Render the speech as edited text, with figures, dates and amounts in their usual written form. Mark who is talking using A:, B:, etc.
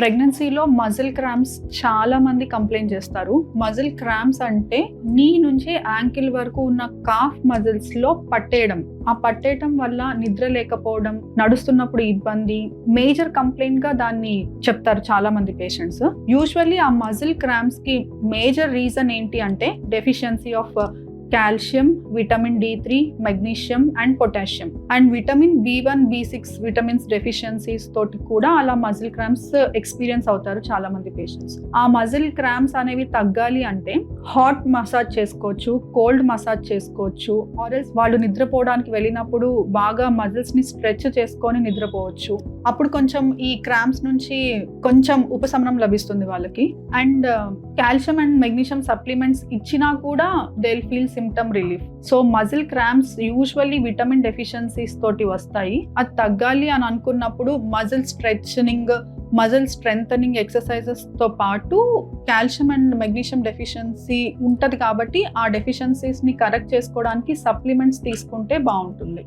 A: ప్రెగ్నెన్సీలో muscle cramps చాలా మంది కంప్లైంట్ చేస్తారు. మజిల్ క్రాంప్స్ అంటే నీ నుంచి యాంకిల్ వరకు ఉన్న కాఫ్ మజిల్స్ లో పట్టేయడం. ఆ పట్టేయడం వల్ల నిద్ర లేకపోవడం, నడుస్తున్నప్పుడు ఇబ్బంది, మేజర్ కంప్లైంట్ గా దాన్ని చెప్తారు చాలా మంది పేషెంట్స్. యూజువల్లీ ఆ మజిల్ క్రాంప్స్ కి మేజర్ రీజన్ ఏంటి అంటే deficiency of calcium, vitamin D3, magnesium and potassium. And vitamin B1, B6 vitamins deficiencies తోటి కూడా అలా మజిల్ క్రాంప్స్ ఎక్స్పీరియన్స్ అవుతారు చాలా మంది పేషెంట్స్. ఆ మజిల్ క్రాంప్స్ అనేవి తగ్గాలి అంటే హాట్ మసాజ్ చేసుకోవచ్చు, కోల్డ్ మసాజ్ చేసుకోవచ్చు, ఆర్ఎల్స్ వాళ్ళు నిద్రపోవడానికి వెళ్ళినప్పుడు బాగా మజిల్స్ ని స్ట్రెచ్ చేసుకొని నిద్రపోవచ్చు. అప్పుడు కొంచెం ఈ క్రాంప్స్ నుంచి కొంచెం ఉపశమనం లభిస్తుంది వాళ్ళకి. And calcium and magnesium supplements ఇచ్చినా కూడా they will feel symptom relief. So muscle cramps usually vitamin deficiencies తోటి వస్తాయి. అది తగ్గాలి అని అనుకున్నప్పుడు మజిల్ స్ట్రెచనింగ్, మజిల్ స్ట్రెంథనింగ్ ఎక్సర్సైజెస్ తో పాటు కాల్షియం అండ్ మెగ్నీషియం డెఫిషియన్సీ ఉంటది కాబట్టి ఆ డెఫిషియన్సీస్ ని కరెక్ట్ చేసుకోవడానికి సప్లిమెంట్స్ తీసుకుంటే బాగుంటుంది.